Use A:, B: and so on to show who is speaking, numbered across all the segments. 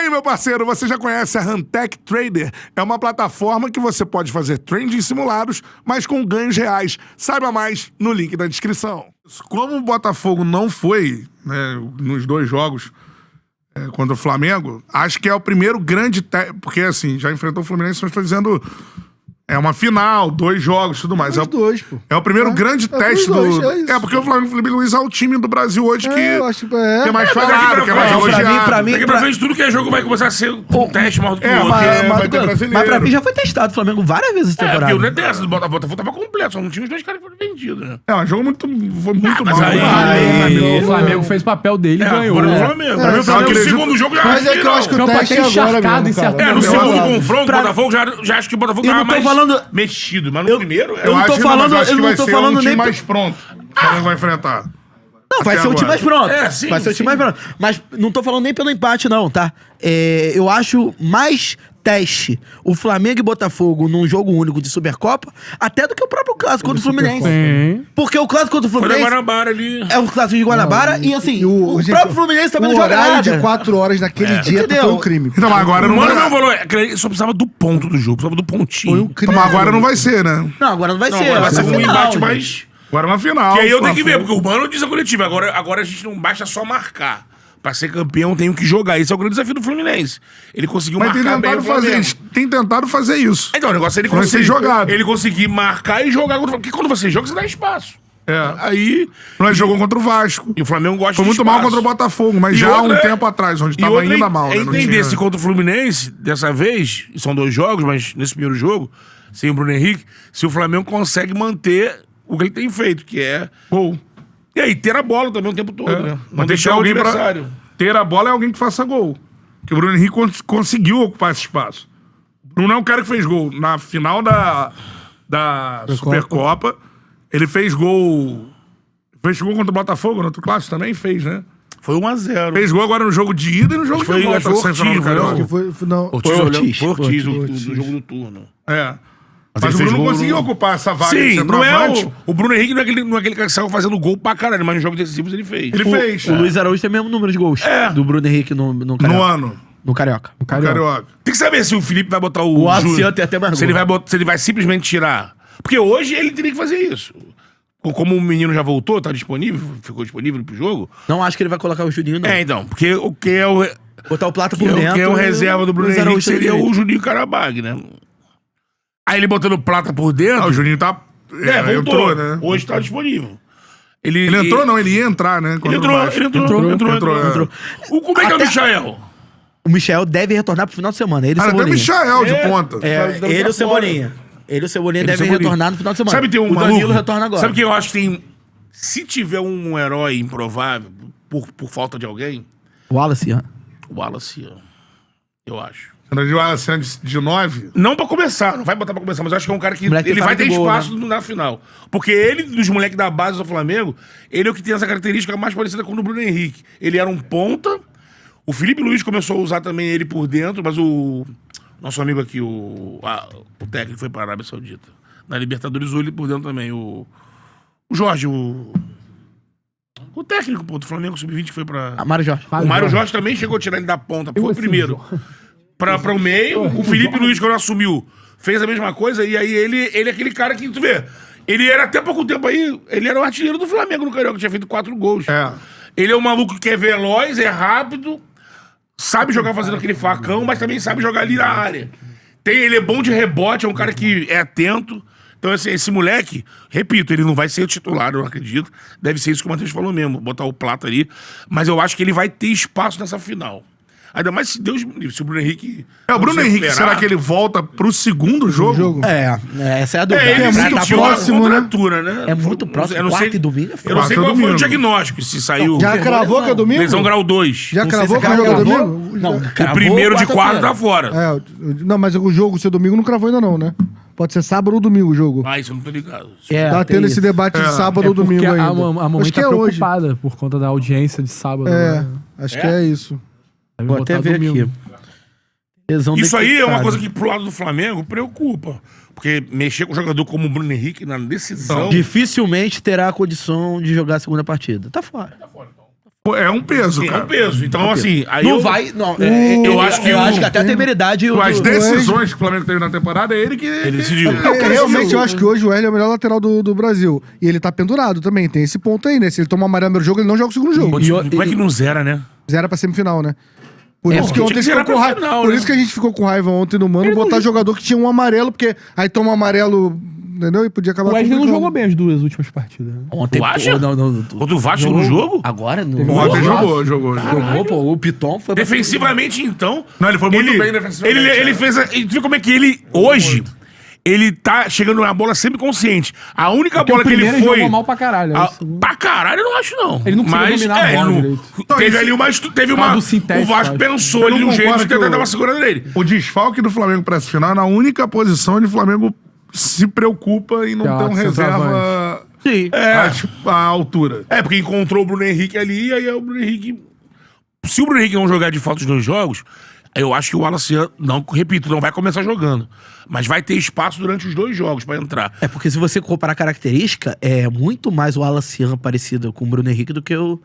A: aí, meu parceiro, você já conhece a Huntech Trader? É uma plataforma que você pode fazer trades simulados, mas com ganhos reais. Saiba mais no link da descrição. Como o Botafogo não foi, né, nos 2 jogos contra o Flamengo, acho que é o primeiro grande teste, porque assim, já enfrentou o Fluminense, mas estou dizendo... É uma final, 2 jogos, tudo mais.
B: Os dois, pô.
A: É o primeiro grande teste
B: dois,
A: do...
B: é isso.
A: porque o Flamengo Felipe Luiz é o time do Brasil hoje que
B: eu acho que
A: é mais falado, que é mais
C: pra
A: elogiado.
C: mim,
D: Daqui pra frente, tudo que é jogo vai começar a ser um teste maior do que o outro.
A: Vai ter brasileiro.
C: Mas pra mim já foi testado o Flamengo várias vezes essa
D: Porque
C: temporada.
D: o não é dessa do Botafogo tava completo, só não tinha os 2 caras que foram vendidos, né?
A: É, mas jogo foi muito
D: mas
A: mal.
D: aí-
E: O Flamengo fez o papel dele e ganhou.
D: Agora o
E: né?
D: Flamengo. Pra mim, o Flamengo, no
A: acredito-
D: segundo jogo já
B: Mas é que eu acho que o
E: Campo
B: teste é
E: até
B: agora
E: encharcado
B: mesmo,
E: em certo
B: cara.
D: no
E: momento.
D: segundo confronto,
C: Pra-
D: o Botafogo já acho que o Botafogo
C: Eu
D: tava
C: não tô
D: mais
C: falando-
D: mexido, mas no primeiro...
C: eu não tô falando-
A: acho
C: eu
A: que
C: não
A: vai
C: tô
A: ser
C: falando
A: um time
C: nem-
A: mais pronto. O Flamengo vai enfrentar.
C: Não, vai
A: Até
C: ser o time
A: agora.
C: mais pronto.
D: É, sim,
C: vai ser o time
D: sim.
C: mais pronto. Mas não tô falando nem pelo empate, não, tá? Eu acho mais teste o Flamengo e Botafogo num jogo único de Supercopa até do que o próprio clássico contra o Fluminense.
E: Sim.
C: Porque o clássico contra o
D: Foi da
C: Fluminense
D: Guanabara ali.
C: é o clássico de Guanabara e assim, o
B: gente,
C: próprio Fluminense também não
B: o
C: joga
B: horário
C: nada.
B: de 4 horas naquele dia
C: Entendeu?
B: foi um crime.
A: Então, mas agora não
D: Mano,
A: vai...
D: não falou, ele só precisava do ponto do jogo, precisava do pontinho.
B: Foi um crime.
A: Então, mas agora não vai ser, né?
C: Não, agora não vai
D: Não,
C: ser.
D: agora vai ser um
C: final,
D: embate
C: gente.
D: mais...
A: Agora é uma final.
D: Que aí eu tenho que ver,
A: Fla-Flu.
D: porque o Mano diz a coletiva, agora a gente não basta só marcar. Pra ser campeão, tenho que jogar. Esse é o grande desafio do Fluminense. Ele conseguiu
A: Mas tem
D: marcar bem
A: tentado
D: o Flamengo.
A: tem tentado fazer isso.
D: Então, o negócio é ele
A: Vai ser
D: conseguir
A: jogado.
D: Ele conseguir marcar e jogar. Porque quando você joga, você dá espaço.
A: É.
D: Aí...
A: Nós jogou contra o Vasco.
D: E o Flamengo gosta
A: Foi
D: de
A: muito mal
D: espaço.
A: contra o Botafogo, mas
D: E
A: já há um
D: outra é-
A: tempo atrás, onde
D: E
A: tava
D: outra
A: ainda mal,
D: é
A: né? Não
D: entender
A: tinha-
D: se contra o Fluminense, dessa vez, e são 2 jogos, mas nesse primeiro jogo, sem o Bruno Henrique, se o Flamengo consegue manter o que ele tem feito, que é...
A: Gol.
D: E aí, ter a bola também o tempo todo, né? Não
A: Mas tem que ter
D: deixar o
A: alguém
D: adversário.
A: pra... Ter a bola é alguém que faça gol. Que o Bruno Henrique conseguiu ocupar esse espaço. O Bruno é um cara que fez gol na final da Supercopa. Ele fez gol... Fez gol contra o Botafogo, no outro clássico também fez, né?
D: Foi 1-0.
A: Fez gol agora no jogo de ida e no jogo
D: Foi-
A: de volta.
D: acho que foi
A: semifinal do
D: Ortiz,
A: Carioca.
D: não?
B: Que foi, não.
D: Ortiz,
C: Foi
D: olhando-
C: Ortiz.
D: foi Ortiz do
B: Ortiz.
D: jogo do turno.
A: É. Mas
D: ele
A: o
D: fez
A: Bruno
D: gol
A: conseguiu
D: no-
A: ocupar essa vaga de
D: Sim, não é
A: centroavante.
D: o Bruno Henrique não é aquele cara que saiu fazendo gol pra caralho, mas nos jogos decisivos ele fez.
A: Ele fez.
C: O Luiz Araújo tem o mesmo número de gols do Bruno Henrique no
A: No
C: Carioca.
A: ano.
C: No Carioca.
A: No Carioca.
D: Tem que saber se o Felipe vai botar o
C: O
D: Júnior.
C: Acian tem até mais
D: Se ele,
C: gol.
D: se ele vai simplesmente tirar. Porque hoje ele teria que fazer isso. Como o menino já voltou, tá disponível, ficou disponível pro jogo.
C: Não acho que ele vai colocar o Juninho, não.
D: É, então. Porque o que é o,
C: Botar o Plata
D: que
C: por
D: é,
C: dentro.
D: o que é o
C: e
D: reserva do Bruno
C: Luiz
D: Henrique
C: Araújo
D: seria
C: direito.
D: o Juninho Carabag, né? Aí ele botando plata por dentro.
A: Ah, o Juninho tá...
D: voltou.
A: entrou, né?
D: Hoje tá disponível.
A: Ele entrou, não, ele ia entrar, né?
D: Ele
A: contra o
D: entrou,
A: Vasco.
D: ele entrou.
A: Entrou.
D: Como é que é o
C: Até-
D: Michael?
C: O Michel deve retornar pro final de semana. Ele e o
A: Ah, até o
C: Cebolinha.
A: Michael de ponta.
D: Tá
C: Ele e o Cebolinha. Ele e o Cebolinha devem retornar no final de semana.
D: Sabe, tem um
C: o Danilo
D: maluco-
C: retorna agora.
D: Sabe que eu acho que tem... Se tiver um herói improvável por falta de alguém,
C: O Wallace, ó.
D: o Wallace, eu acho.
A: Era de Wallace de 9.
D: Não pra começar, não vai botar pra começar, mas eu acho que é um cara que
C: Moleque
D: ele
C: que
D: vai
C: faz
D: ter
C: gol,
D: espaço na final. Porque ele, dos moleques da base do Flamengo, ele é o que tem essa característica mais parecida com o do Bruno Henrique. Ele era um ponta, o Felipe Luiz começou a usar também ele por dentro, mas o nosso amigo aqui, o técnico foi para a Arábia Saudita. Na Libertadores usou ele por dentro também, o Jorge, o técnico, pô, do Flamengo Sub-20 que foi pra...
C: Mário Jorge.
D: O Mário Jorge também chegou a tirar ele da ponta, foi o primeiro. Pra o meio, o Felipe Luiz, quando assumiu, fez a mesma coisa, e aí ele é aquele cara que, tu vê, ele era até pouco tempo aí, ele era o artilheiro do Flamengo no Carioca, tinha feito 4 gols.
A: É.
D: Ele é um maluco que é veloz, é rápido, sabe jogar fazendo aquele facão, mas também sabe jogar ali na área. Ele é bom de rebote, é um cara que é atento. Então, assim, esse moleque, repito, ele não vai ser o titular, eu não acredito. Deve ser isso que o Matheus falou mesmo, botar o Plata ali. Mas eu acho que ele vai ter espaço nessa final. Ainda mais se Deus me livre, se o Bruno Henrique...
A: É, o Bruno
D: não se
A: Henrique,
D: recuperar.
A: será que ele volta pro segundo jogo?
C: Essa é a dúvida.
D: Ele
B: é muito
D: sentiu uma
B: próximo, né?
D: contratura, né?
C: É muito próximo.
D: Eu não sei,
C: Quarta e domingo é
D: eu não sei
A: quarta e
D: qual foi o
A: domingo.
D: diagnóstico, se saiu...
B: Já cravou que é domingo?
D: Lesão grau 2.
B: Já
C: Não sei
B: cravou
C: se
B: que é jogo
C: cravou.
B: domingo?
C: Não,
D: O primeiro de quarto tá fora.
B: Não, mas o jogo ser domingo não cravou ainda não, né? Pode ser sábado ou domingo o jogo.
D: Ah, isso eu não tô ligado.
B: Tá tendo esse debate de sábado ou domingo
E: porque
B: ainda.
E: a mamãe
B: Acho que
E: tá
B: é hoje.
E: preocupada por conta da audiência de sábado.
B: É,
E: né?
B: acho que é isso.
E: Deve
C: Vou
E: botar
C: até ver
E: domingo.
C: aqui. Lesão
D: Isso aí é uma
C: detectada.
D: coisa que pro lado do Flamengo preocupa. Porque mexer com um jogador como o Bruno Henrique na decisão...
C: Dificilmente terá a condição de jogar a segunda partida. Tá fora.
A: Pô, é um peso,
D: É
A: cara.
D: um peso. Então, assim, aí
C: Não vai. Não, eu acho que até a temeridade.
A: As decisões que o Flamengo teve na temporada, é ele que...
D: Ele decidiu.
B: Realmente, eu acho que hoje o Hélio é o melhor lateral do Brasil. E ele tá pendurado também. Tem esse ponto aí, né? Se ele tomar amarelo no primeiro jogo, ele não joga o segundo jogo.
D: Como é que não zera, né?
B: Zero pra semifinal, né? Por isso que
D: tinha
B: ontem
D: que
B: ficou
D: zerar
B: com
D: pra
B: raiva.
D: final,
B: Por
D: né?
B: isso que a gente ficou com raiva ontem no Mano, botar jogador que tinha um amarelo, porque aí toma um amarelo, entendeu? E podia acabar
E: O Wesley não
B: complicando.
E: jogou bem as 2 últimas partidas. Né?
C: Ontem,
D: Tu acha?
C: Não.
D: Contra o Vasco no jogo?
C: Agora? No
A: Ontem
C: jogo?
A: jogou.
C: Jogou, pô. O Piton foi.
D: Defensivamente, então.
A: Não, ele foi muito bem defensivamente,
D: Ele fez. Tu viu como é que ele, hoje, ele tá chegando na bola sempre consciente. A única
E: Porque
D: bola
E: o
D: que ele
E: primeiro
D: foi.
E: jogou mal pra caralho.
D: Pra caralho, eu não acho, não.
E: Ele não conseguiu dominar a bola
D: ele
E: direito.
D: Teve ali uma. Teve
E: Por
D: uma
E: causa do sintético,
D: o Vasco
E: acho.
D: pensou
A: Eu
D: ali
A: não
D: um jeito
A: concordo
D: de tentar
A: que
D: dar
A: o-
D: uma segurada nele.
A: O desfalque do Flamengo pra essa final é na única posição onde o Flamengo se preocupa em não
E: Que é
A: ter um
E: a
A: reserva
C: Sim.
A: à altura.
D: É, porque encontrou o Bruno Henrique ali, e aí o Bruno Henrique. Se o Bruno Henrique não jogar de fato os 2 jogos, eu acho que o Wallace, não, repito, não vai começar jogando. Mas vai ter espaço durante os 2 jogos pra entrar.
C: É porque se você comparar característica, é muito mais o Alacian parecido com o Bruno Henrique do que o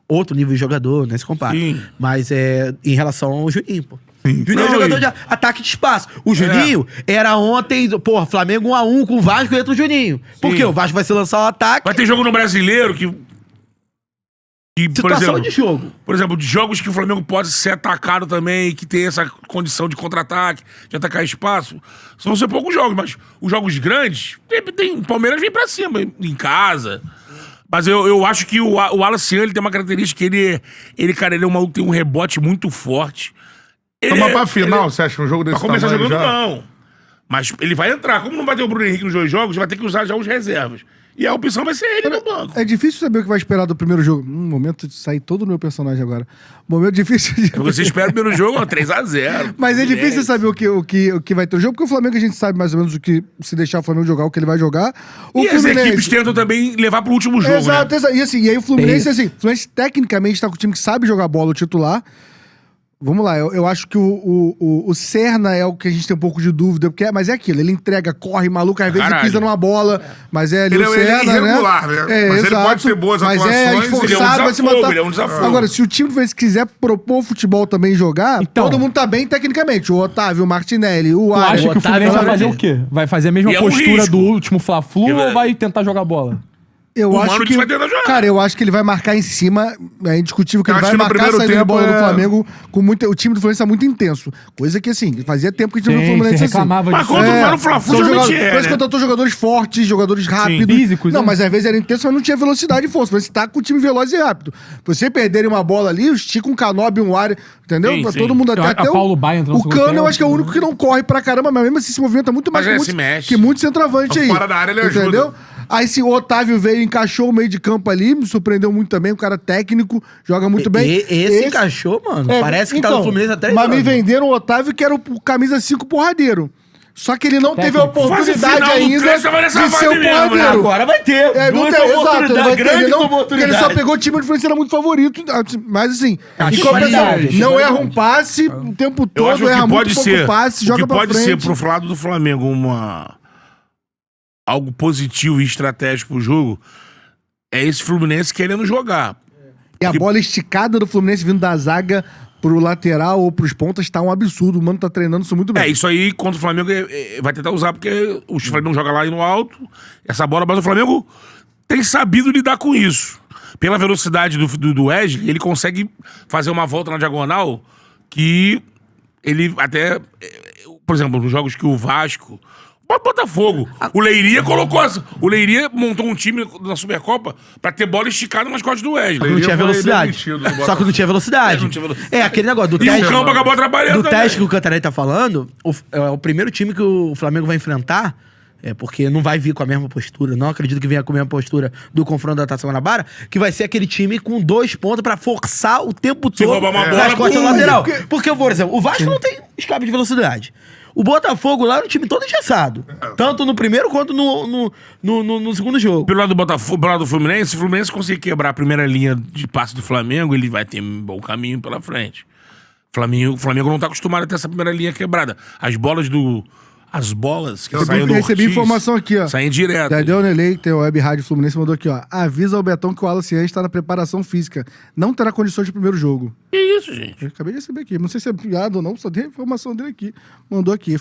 C: outro nível de jogador, né? Se compara.
D: Sim.
C: Mas é em relação ao Juninho, pô. Juninho é
D: Não,
C: jogador
D: e-
C: de ataque de espaço. O Juninho era ontem, porra, Flamengo 1x1 com o Vasco e entra o Juninho. Por
D: Sim.
C: quê? O Vasco vai se lançar o ataque.
D: Vai ter jogo no Brasileiro que por
C: Situação
D: exemplo,
C: de jogo.
D: Por exemplo, de jogos que o Flamengo pode ser atacado também, que tem essa condição de contra-ataque, de atacar espaço. Vão ser poucos jogos, mas os jogos grandes, o Palmeiras vem pra cima, em casa. Mas eu acho que o Wallace, ele tem uma característica que ele, cara, ele é um maluco que tem um rebote muito forte. Ele
A: Mas
D: é-
A: pra final,
D: ele-
A: você acha um jogo desse
D: Pra começar
A: tamanho
D: jogando,
A: já?
D: não. Mas ele vai entrar. Como não vai ter o Bruno Henrique nos 2 jogos, vai ter que usar já os reservas. E a opção vai ser ele no banco.
B: É difícil saber o que vai esperar do primeiro jogo. Momento de sair todo o meu personagem agora. Momento difícil de...
D: Você espera o primeiro jogo, 3x0.
B: Mas é difícil saber o que vai ter o jogo, porque o Flamengo a gente sabe mais ou menos o que, se deixar o Flamengo jogar, o que ele vai jogar. O
D: E as equipes tentam também levar pro último jogo,
B: Exato,
D: né?
B: exato. E assim, e aí o Fluminense,
C: Tem
B: assim, o Fluminense tecnicamente tá com o time que sabe jogar bola, o titular. Vamos lá, eu acho que o Serna é o que a gente tem um pouco de dúvida, porque mas é aquilo, ele entrega, corre, maluco, às vezes
D: Caralho.
B: pisa numa bola, mas é ali
A: Ele
B: o
A: é- ele é
B: Serna,
A: irregular, né? Mas ele pode ter boas
B: mas
A: atuações,
B: é
A: ele é um
B: esforçado, vai se
D: desafogo,
B: matar.
D: ele é um desafogo.
B: Agora, se o time do Fluminense quiser propor futebol também e jogar,
E: Então.
B: todo mundo tá bem tecnicamente. O Otávio, o Martinelli, o
E: Tu
B: Arias.
E: acha que o Fluminense vai fazer o quê? Vai fazer a mesma
D: E é um
E: postura
D: risco.
E: do último Fla-Flu
D: Eu-
E: ou vai tentar jogar bola?
B: Eu
D: O
B: acho
D: Mano
B: que
D: vai tentar jogar.
B: Cara, eu acho que ele vai marcar em cima. É indiscutível que
A: Eu
B: ele
A: acho
B: vai
A: que no
B: marcar a
A: primeiro
B: saída de
A: tempo
B: bola do
A: é-
B: Flamengo com muito. O time do Fluminense tá muito intenso. Coisa que, assim, fazia tempo que o time do
E: Sim,
B: Fluminense
E: você
B: assim.
E: reclamava
D: Mas
E: disso.
D: quando o Mano Fla-Flu
B: São
D: geralmente
B: jogadores, parece que contratou jogadores fortes, jogadores rápidos.
E: Físicos,
B: Não,
E: né?
B: mas às vezes era intenso, mas não tinha velocidade e força. Você tá com o time veloz e rápido. Você perderem uma bola ali, estica um Canobi, um área, entendeu?
D: Sim,
B: Pra
D: sim.
B: todo mundo
E: A
B: até
E: Paulo Baia entrou no
B: o
E: segundo
B: Cano, eu
E: tempo,
B: acho que é o único que não corre pra caramba, mas mesmo assim se movimenta muito mais
D: Mas
B: que
D: se
B: muito,
D: mexe.
B: que muito centroavante aí.
A: Fora da área ele ajuda.
B: Entendeu? Aí se o Otávio veio, encaixou o meio de campo ali, me surpreendeu muito também, um cara técnico, joga muito bem.
C: Esse encaixou, mano.
B: É,
C: Parece que tá no Fluminense até
B: Mas me venderam o Otávio, que era o camisa 5 porradeiro. Só que ele não teve a
E: Técnico.
D: Fase
B: oportunidade
D: final do
B: ainda
D: Cresce tava nessa
B: de ser o
D: vibe mesmo, né?
B: porradeiro.
C: Agora vai ter.
B: É, não
C: Duas
B: tem, exato, ele
C: oportunidades,
B: vai ter, ele
C: grandes
B: não, porque ele só
C: oportunidades.
B: pegou o time do Fluminense, era muito favorito, mas assim,
E: Acho
B: em compensação,
E: qualidade,
B: não
E: qualidade.
B: erra um passe o tempo
D: Eu acho
B: todo,
D: que
B: erra muito
D: pode
B: pouco
D: ser.
B: passe,
D: O
B: joga
D: que
B: pra
D: pode
B: frente.
D: ser pro lado do Flamengo algo positivo e estratégico pro jogo é esse Fluminense querendo jogar.
B: E a bola esticada do Fluminense vindo da zaga pro lateral ou pros pontas tá um absurdo, o Mano tá treinando isso muito bem.
D: É, isso aí contra o Flamengo vai tentar usar, porque o Flamengo joga lá no alto, essa bola, mas o Flamengo tem sabido lidar com isso. Pela velocidade do Wesley, ele consegue fazer uma volta na diagonal que ele até, por exemplo, nos jogos que o Vasco, o Botafogo, o Leiria colocou o Leiria montou um time na Supercopa pra ter bola esticada nas costas do Wesley.
C: Não tinha
A: foi
C: velocidade.
A: demitido do
C: Só que
A: Botafogo.
C: não tinha velocidade.
D: Não tinha velocidade.
C: É, aquele negócio do
D: E
C: teste.
D: o campo acabou atrapalhando
C: Do
D: também.
C: teste que o Cantarelli tá falando, é o primeiro time que o Flamengo vai enfrentar. É porque não vai vir com a mesma postura. Não acredito que venha com a mesma postura do confronto da Taça Guanabara. Que vai ser aquele time com 2 pontos pra forçar o tempo
D: Se
C: todo
D: roubar uma
C: nas
D: bola,
C: costas do
D: pum.
C: lateral. Porque, por exemplo, o Vasco não tem escape de velocidade. O Botafogo lá era um time todo engessado. Tanto no primeiro quanto no segundo jogo.
D: Pelo lado do Botafogo, pelo lado do Fluminense, se o Fluminense conseguir quebrar a primeira linha de passe do Flamengo, ele vai ter um bom caminho pela frente. O Flamengo não tá acostumado a ter essa primeira linha quebrada. As bolas As bolas que
B: Eu
D: saem do
B: recebi
D: Ortiz
B: informação aqui, ó.
D: saem direto.
B: Tadeu Nelei, tem o Web Rádio Fluminense, mandou aqui, ó. Avisa ao Betão que o Wallace está na preparação física. Não terá condições de primeiro jogo.
D: Que isso, gente?
B: Eu acabei de receber aqui. Não sei se é piada ou não, só tem a informação dele aqui. Mandou aqui.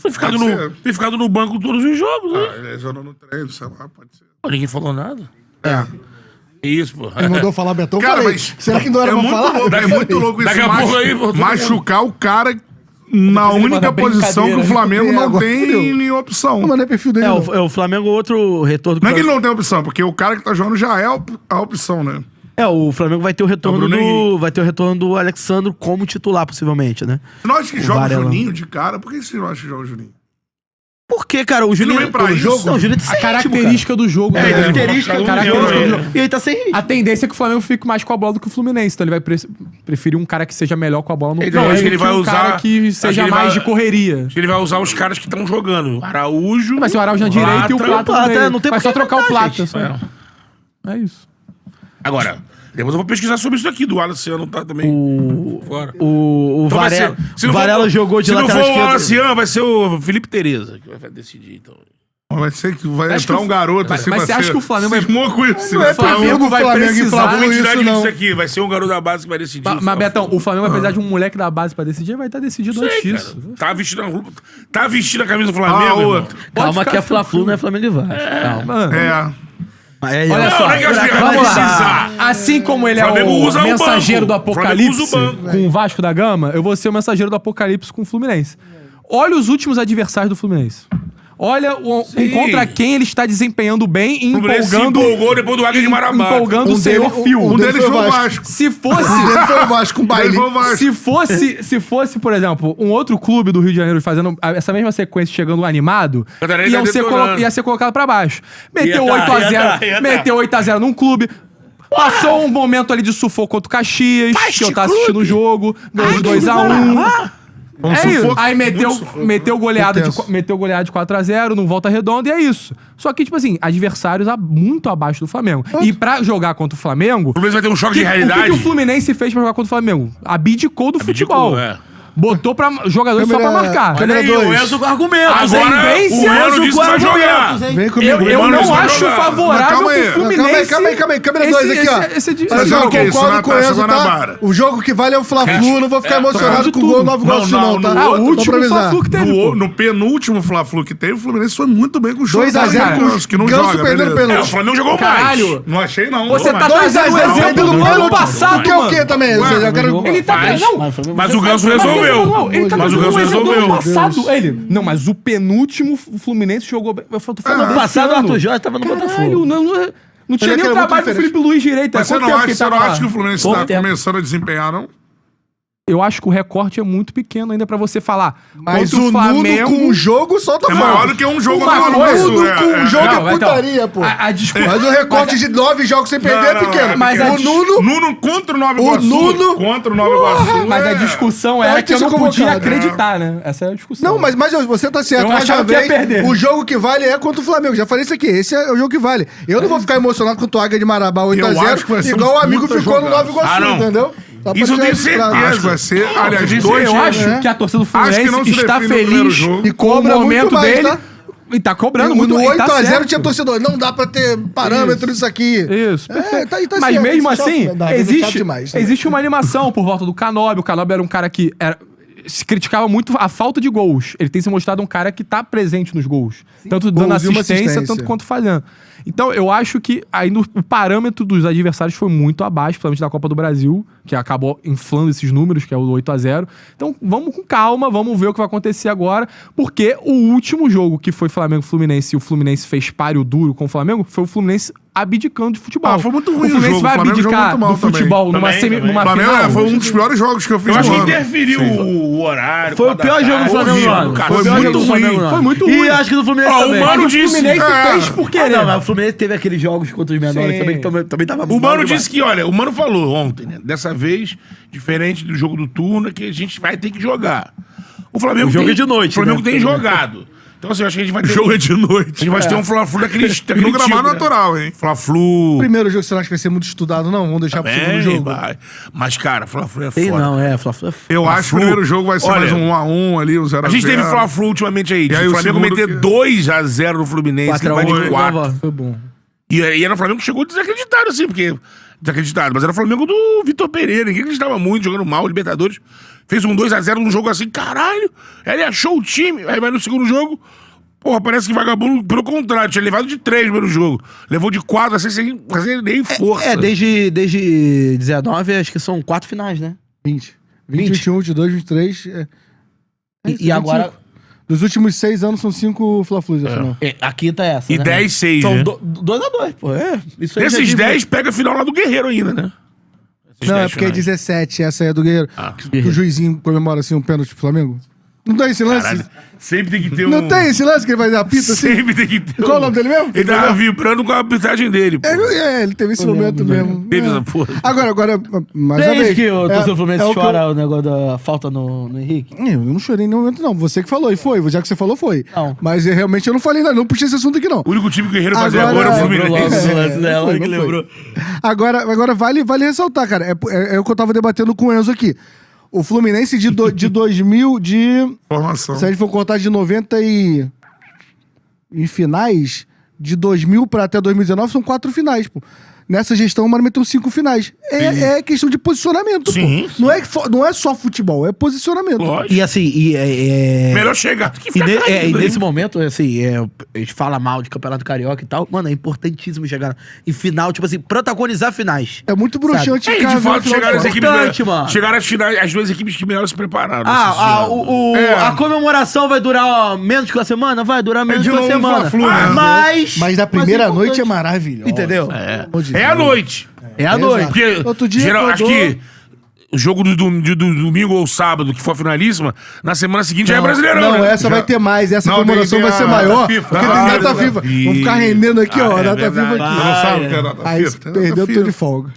D: Tem ficado no banco todos os jogos, né?
A: Ele lesionou no treino, sei lá, pode ser.
D: Pô, ninguém falou nada. É isso, pô.
B: Ele mandou falar Betão,
A: Cara,
B: falei.
A: mas
B: Será que não era pra
A: muito
B: falar?
A: louco, é muito louco isso.
D: Daqui a pouco aí, pô,
A: machucar o cara na
E: ele
A: única
E: manda
A: posição que o
E: brincadeira.
A: Flamengo
B: É,
A: não
B: agora
A: tem
B: fudeu.
A: nenhuma opção.
B: Não, mas não é perfil dele,
C: É,
B: não.
C: o Flamengo, outro retorno.
A: Não é que ele não tem opção, porque o cara que tá jogando já é a opção, né?
C: O Flamengo vai ter o retorno
A: Bruno Henrique.
C: vai ter o retorno do Alexandre como titular, possivelmente, né?
A: Se nós que
C: O
A: joga o
C: Varela.
A: Juninho de cara, por que você não acha que joga o Juninho?
C: Por que, cara? O Juninho.
A: vem pra
C: o
A: isso?
C: jogo? Não, o Juninho tá
E: A
C: sem
E: característica do jogo.
C: ritmo, cara.
E: né?
C: Característica do jogo. E ele tá sem ritmo.
E: A tendência é que o Flamengo fique mais com a bola do que o Fluminense. Então ele vai preferir um cara que seja melhor com a bola no
D: Então,
E: pé
D: acho que ele
E: do
D: vai
E: um
D: usar-
E: cara que
D: acho
E: seja
D: que ele
E: mais
D: vai-
E: de correria.
D: Acho que ele vai usar os caras que estão jogando. Araújo.
E: Vai ser o Araújo na direita e o Plata no
C: Plata,
E: meio.
C: não tem
E: Vai
C: por
E: só
C: que
E: trocar o
C: inventar,
E: Plata.
C: gente.
E: só. É isso.
D: Agora, depois eu vou pesquisar sobre isso aqui. Do Wallace tá também fora.
C: O
D: Então vai
C: Varela,
D: ser- se não for-
C: Varela jogou de
D: Se não
C: lateral
D: for o
C: esquerdo.
D: Wallace, vai ser o Felipe Tereza que vai decidir, então.
A: Vai ser que vai
E: Acho
A: entrar
E: que
A: um garoto assim.
E: mas
A: vai
E: você acha
A: ser-
E: que o Flamengo vai-
A: cismou com isso?
B: Não é
A: Então,
B: Flamengo vai precisar
D: A
B: Falou
D: quantidade
B: isso, não.
D: disso aqui vai ser um garoto da base que vai decidir.
E: Mas, Betão, o Flamengo vai precisar de um moleque da base pra decidir, vai estar decidido
D: Sei,
E: antes
D: cara.
E: disso.
D: Tá vestindo a camisa do Flamengo, irmão.
A: outro.
C: Calma
E: Pode
C: que é
E: ficar
C: Fla-Flu, não é Flamengo e Vasco. Calma.
E: Mano,
A: É.
E: olha só.
D: Não é que eu
E: Vamos
D: vai
E: lá.
D: precisar.
E: Assim como ele é
D: Flamengo
E: o
D: usa o
E: mensageiro do
D: banco. Flamengo usa
E: apocalipse
D: o banco.
E: com o Vasco da Gama, eu vou ser o mensageiro do apocalipse com o Fluminense. Olha os últimos adversários do Fluminense. Olha contra quem ele está desempenhando bem e
D: O Fluminense se
E: empolgando,
D: empolgou depois do Águia de Marabá.
E: empolgando o senhor Fio.
A: Um deles foi o Vasco.
E: Se fosse...
B: Um deles foi o Vasco com
A: Ele
B: baile.
A: foi o Vasco.
E: Se fosse, por exemplo, um outro clube do Rio de Janeiro fazendo essa mesma sequência, chegando animado,
D: Catarina
E: ia ser,
D: detonando.
E: ia ser colocado pra baixo. Meteu
D: Ia tá,
E: 8x0,
D: ia tá.
E: meteu 8x0 num clube. Passou um momento ali de sufoco contra o Caxias, que eu tava assistindo o jogo, ganhou de 2x1. É isso.
A: sufoco,
E: Aí
A: muito
E: meteu goleada
B: Intenso.
E: meteu goleada de 4x0 num Volta Redonda e é isso. Só que, tipo assim, adversários muito abaixo do Flamengo. E pra jogar contra o Flamengo,
D: O Fluminense vai ter um choque de
E: o
D: realidade.
E: que o Fluminense fez pra jogar contra o Flamengo? Abdicou do futebol.
D: é.
E: Botou pra jogadores só pra marcar.
D: Olha aí, o
B: dois.
D: Enzo com argumento.
E: A
D: Agora,
E: tendência-
D: o Enzo disse que vai jogar.
B: Vem comigo.
E: Eu
D: Mano,
E: não
D: isso vai
E: acho
D: jogar.
A: Mas
E: favorável
A: calma
E: pro
A: aí.
E: Fluminense.
B: Calma aí. Câmera 2 aqui, ó.
A: Mas
B: Eu
A: é o que? Isso
B: concordo
A: na
B: com o
A: Taça
B: Enzo, tá?
A: Guanabara.
B: O jogo que vale é o Fla-Flu, não vou ficar emocionado
E: de
B: com o gol
E: tudo.
B: do Nova Iguaçu,
A: Não,
B: não, tá?
E: Ah, o
B: Só pra
E: último
B: avisar.
E: Fla-Flu que teve. pô.
A: No penúltimo Fla-Flu que teve, o Fluminense foi muito bem com o jogo.
B: 2x0 com os
A: que não
B: Ganso
A: joga,
B: perdendo
A: beleza.
B: pênalti.
D: O Flamengo jogou
E: Caralho.
D: mais.
A: Não achei, não.
E: Você
A: Não,
E: tá
A: mas-
E: trazendo o
B: 2x0
E: exemplo
B: perdendo
E: do ano
B: pênalti.
E: passado,
B: O que é o
E: mano.
B: quê também? Ou seja, eu quero...
E: Ele tá trazendo...
D: Mas o Ganso resolveu.
E: Ele tá
D: Mas o
E: trazendo
D: Ganso
E: um exemplo do ano
D: resolveu.
E: passado. Ele... Não, mas o penúltimo Fluminense jogou bem. Eu tô falando
C: No
E: desse
C: passado, o
E: ano.
C: Arthur Jorge tava no
E: Caralho,
C: Botafogo.
E: não tinha
B: Ele
E: nem
B: é
E: o
B: muito
E: trabalho do
B: diferente.
E: Felipe Luiz direito.
A: Mas você
E: Quanto
A: não
E: tempo
A: acha,
E: ele
A: você
E: tava
A: não
E: lá?
A: acha que o Fluminense
C: Pouco
A: tá
C: tempo.
A: começando a desempenhar, não?
E: Eu acho que o recorte é muito pequeno ainda pra você falar.
B: Mas
E: Contra
B: o Nuno com o jogo só tá
A: É
B: falando.
A: maior do que um jogo
E: Uma
A: no
E: coisa-
A: Nuno
B: Nuno com o jogo
E: Não,
B: é
E: então,
B: putaria, pô.
E: a desculpa...
B: Mas o recorte de 9 jogos sem perder é
A: Não, não,
B: pequeno.
E: mas a
B: o Nuno...
A: Nuno contra o Nova
B: O
A: Iguaçu.
B: Nuno-
A: Contra o Nova Iguaçu.
E: Mas a discussão era
B: Pode
E: que eu
B: ser
E: não podia
B: convocado.
E: acreditar, né? Essa é a discussão.
B: Não, mas você tá certo.
E: Eu
B: Mais
E: achava
B: uma
E: que ia
B: vez,
E: perder.
B: o jogo que vale é contra o Flamengo. Já falei isso aqui. Esse é o jogo que vale. Eu não vou ficar emocionado com o Águia de Marabá
A: Eu acho que vai
B: 8x0,
A: ser
B: igual
A: um
B: o amigo
A: puta
B: ficou no
A: jogaço.
B: Nova Iguaçu,
D: Ah, não.
B: entendeu? Só pra
D: Isso eu
B: deixar
D: tenho
B: registrado.
D: certeza.
A: Acho que vai ser, aliás,
D: dizer,
A: dois
E: Eu
A: jogos.
E: acho que a torcida do
A: Acho que não
E: Fluminense
A: se
E: está
A: define no primeiro
E: feliz
A: jogo.
B: E cobra
E: com o
B: muito
E: momento
B: mais,
E: dele.
B: tá?
E: E tá cobrando
B: No
E: muito. e tá
B: 8x0
E: certo.
B: tinha torcedor. Não dá pra ter parâmetro nisso aqui.
E: Isso, perfeito.
B: tá
E: Mas
B: certo,
E: mesmo
B: chato,
E: assim,
B: né? Dá, é chato demais, né?
E: existe uma animação por volta do Canóbio. O Canóbio era um cara que se criticava muito a falta de gols. Ele tem se mostrado um cara que tá presente nos gols. Tanto dando
B: Gols e uma
E: assistência,
B: assistência.
E: tanto quanto falhando. Então, eu acho que aí o parâmetro dos adversários foi muito abaixo, principalmente da Copa do Brasil, que acabou inflando esses números, que é o 8x0. Então, vamos com calma, vamos ver o que vai acontecer agora, porque o último jogo que foi Flamengo-Fluminense e o Fluminense fez páreo duro com o Flamengo, foi o Fluminense abdicando de futebol.
A: Ah, foi muito ruim
E: o Fluminense
A: o jogo,
E: vai
A: o Flamengo jogou
E: abdicar
A: muito mal
E: do futebol
D: também.
E: numa,
D: Também.
E: numa
A: O Flamengo
E: final.
A: foi um dos piores jogos que eu fiz
D: Eu acho
A: no
D: que
A: ano.
D: interferiu o horário.
C: Foi o pior jogo do Flamengo no ano.
D: Cara,
C: Foi o
D: foi
C: pior
D: muito
C: jogo do Flamengo
D: ruim.
C: no ano.
E: Foi muito
C: E
E: ruim.
C: acho que do Fluminense
D: Ó, o
C: também.
D: Mano
E: O
D: disse...
E: Fluminense
A: É.
E: fez por querer.
C: Não, mas o Fluminense teve aqueles jogos contra os menores
E: Sim.
C: também, que também tava
D: O Mano
C: mal demais.
D: disse que, olha, o Mano falou ontem, né? Dessa vez, diferente do jogo do turno, é que a gente vai ter que jogar. O Flamengo
C: O jogo
D: tem,
C: é de noite,
D: O Flamengo
C: né?
D: tem jogado. Então, assim, eu acho que a gente vai ter...
A: O jogo é de
D: A
A: noite.
D: gente vai ter um Fla-Flu daquele
A: No gramado
D: tipo, né?
A: natural, hein?
D: Fla-Flu...
B: O primeiro jogo você não acha que vai ser muito estudado, não? Vamos deixar pro segundo jogo.
D: Vai. Mas, cara, Fla-Flu é
C: Tem
D: foda.
C: não, Fla-Flu é foda.
A: Eu acho que o primeiro jogo vai ser
D: Olha,
A: mais um 1x1 ali, um 0x0.
D: A gente teve Fla-Flu ultimamente aí.
A: E aí
D: o
A: o
D: Flamengo
A: segundo
D: meter
A: que-
D: 2x0 no Fluminense, que vai de
C: 4x1
D: 4.
B: Foi bom.
D: E era o Flamengo que chegou desacreditado, assim, porque... Desacreditado, mas era o Flamengo do Vitor Pereira. Ninguém acreditava muito, jogando mal, Libertadores. Fez um 2x0 num jogo assim, caralho. Aí ele achou o time. Aí vai no segundo jogo, porra, parece que vagabundo, pelo contrário, tinha levado de 3 no primeiro jogo. Levou de 4, assim, sem fazer nem força.
C: Desde 19, acho que são 4 finais, né?
B: 20, 21, 22, 23...
C: E agora...
B: Dos últimos 6 anos são 5 Fla-Flus, afinal.
C: A quinta é essa,
D: E
C: né?
D: 10-6,
C: São
D: né?
C: 2x2, pô. Isso aí já
D: Desses
C: diz
D: 10, pega a final lá do Guerreiro ainda, né? Esses
B: Não,
D: 10
B: é porque é
D: finais.
B: 17, essa aí é do Guerreiro. Que o juizinho comemora assim um pênalti pro Flamengo. Não tem esse lance?
D: Caralho, sempre tem que ter um...
B: Não tem esse lance que ele faz a pita assim?
D: Sempre tem que ter
B: Qual o nome dele mesmo?
D: Ele tava vibrando com a arbitragem dele, pô.
B: Ele teve esse momento mesmo.
D: Teve
B: É.
D: essa porra.
B: Agora, mais uma
C: Desde
B: vez.
C: que o torcedor Fluminense
B: o que
C: chora o negócio da falta no Henrique.
B: Eu não chorei em nenhum momento, não. Você que falou, e foi. Já que você falou, foi.
C: Não.
B: Mas realmente eu não falei nada, não puxei esse assunto aqui, não.
D: O único time que o Guerreiro fazia
B: Agora-
D: agora é o
C: Lembrou logo
D: Fluminense.
C: do lance dela,
B: foi,
C: que
B: não foi.
C: lembrou.
B: Agora vale ressaltar, cara. É o que eu tava debatendo com o Enzo aqui. O Fluminense de 2000,
A: Formação.
B: se a gente for contar de 90 e... em finais, de 2000 pra até 2019, são 4 finais, pô. Nessa gestão, o Mano meteu 5 finais. É questão de posicionamento,
D: Sim,
B: pô. Não é só futebol, é posicionamento.
D: Lógico.
C: E assim,
D: Melhor chegar do que
C: E,
D: ficar
C: e
D: caindo,
C: nesse
D: hein?
C: momento, assim, a gente fala mal de Campeonato Carioca e tal. Mano, é importantíssimo chegar em final, tipo assim, protagonizar finais.
B: É muito bruxante
D: É, e
B: ficar
D: de fato,
B: vendo final
D: chegaram as
B: de
D: equipes...
C: Importante, mano.
D: Chegaram as duas equipes que melhor se prepararam. esses dias.
C: A comemoração vai durar menos que uma semana? Vai durar menos
A: de
C: que uma
A: novo um
C: semana.
A: Fla-Flu, né?
B: Mas na primeira
C: importante.
B: noite é maravilhosa.
C: Entendeu?
D: É à noite.
C: É à noite.
D: Porque,
B: Outro dia
D: geral, acho
B: acordou-
D: que o jogo do domingo ou sábado, que for a finalíssima, na semana seguinte já é Brasileirão,
B: Não,
D: né?
B: essa vai ter mais. Essa
A: Não,
B: comemoração
A: tem
B: vai ser
A: a
B: maior.
A: data FIFA.
B: Porque tem
A: Ah,
B: data
A: data
B: FIFA.
D: FIFA.
B: Vamos ficar rendendo aqui, ó.
D: é
B: Data
D: verdade.
B: FIFA aqui.
A: Você não sabe o que é data
B: Aí
A: FIFA? Tem
B: perdeu,
A: data
B: tô de
A: FIFA.
B: folga.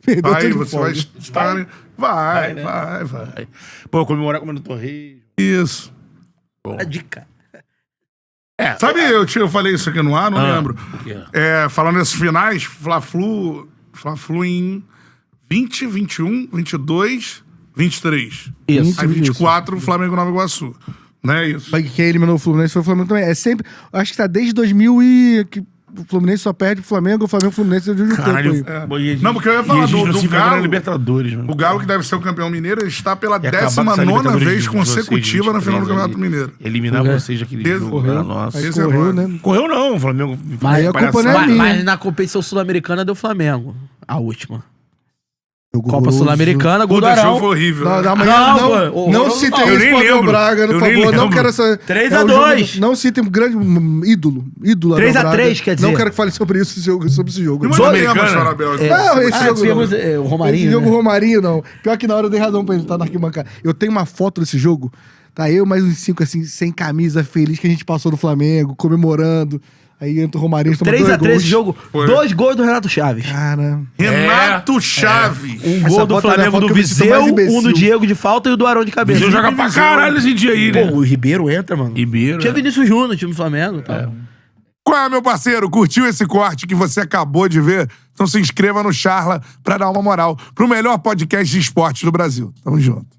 B: Perdeu,
A: Aí
B: tô de
A: você vai
B: folga.
A: estar... Vai.
D: Pô, comemorar comendo torresmo.
A: Isso.
C: A dica.
A: Sabe, eu falei isso aqui no ar, não lembro.
D: quê?
A: Falando nesses finais, Fla-Flu em 20, 21, 22, 23.
C: Isso.
A: Aí 24, Flamengo Nova Iguaçu. Não é isso?
B: Mas quem eliminou o Fluminense foi o Flamengo também. É sempre... Acho que tá desde 2000 e... que o Fluminense só perde pro Flamengo, o Flamengo e o Fluminense de um tempo
D: Caralho.
B: aí.
D: Bom, e a gente-
A: Não, porque eu ia falar
D: e a gente
A: do
D: não se enfrentou
A: Galo.
D: na Libertadores, mano.
A: O Galo, que deve ser o campeão mineiro, ele está pela
D: E acabar com essa
A: 19ª
D: Libertadores
A: vez
D: de
A: consecutiva
D: vocês,
A: na final do
D: 23
A: Campeonato
D: ali.
A: Mineiro.
D: Eliminar vocês daquele
A: Desde-
D: jogo.
B: Correu.
D: Nossa.
B: Aí
A: Esse é
B: correu,
A: bom.
B: né?
D: Correu não, o Flamengo...
B: Mas a culpa não é
D: palhaçada.
B: minha.
C: Mas na competição sul-americana deu Flamengo. A última.
B: Jogo
C: Copa
B: horroroso.
C: Sul-Americana, gol do
A: Puta, esse jogo
C: Arão.
A: foi horrível.
B: Não,
A: né?
B: não, mas
C: Não,
B: não,
C: pô,
B: não
C: eu
B: citem
D: eu
B: isso
D: nem
B: pro Abel
D: lembro.
B: Braga, por
D: Eu nem
B: favor. Não
D: lembro.
B: quero essa...
C: 3-2.
B: Não citem um grande ídolo. Ídolo
C: 3-3,
B: Abel Braga.
C: quer dizer.
B: Não quero que fale sobre isso, sobre esse jogo.
A: Mas
B: Não,
A: não lembro,
D: Sul-Americana.
A: Chorabel.
B: esse jogo
C: tivemos,
B: não.
C: o Romarinho,
B: Esse jogo
C: né?
B: Romarinho, não. Pior que na hora eu dei razão pra ele estar na arquibancada. Eu tenho uma foto desse jogo. Tá eu mais uns 5, assim, sem camisa, feliz que a gente passou no Flamengo, comemorando. Aí entra o Romarinho, toma 2
C: 3x3
B: gols.
C: esse jogo.
A: Foi.
C: 2 gols do Renato Chaves.
B: Cara...
A: Renato Chaves.
C: Um
B: Essa
C: gol do
B: foto é a
C: Flamengo
B: foto
C: do
B: que eu me sinto mais
C: Viseu,
B: imbecil.
C: um do Diego de falta e o do Arão de cabeça.
D: Viseu joga pra caralho esse dia aí,
C: Pô,
D: né?
C: o Ribeiro entra, mano.
D: Ribeiro,
C: Tinha
D: é.
C: Vinícius Júnior no time do Flamengo. Tá?
A: Qual é, meu parceiro? Curtiu esse corte que você acabou de ver? Então se inscreva no Charla pra dar uma moral pro melhor podcast de esportes do Brasil. Tamo junto.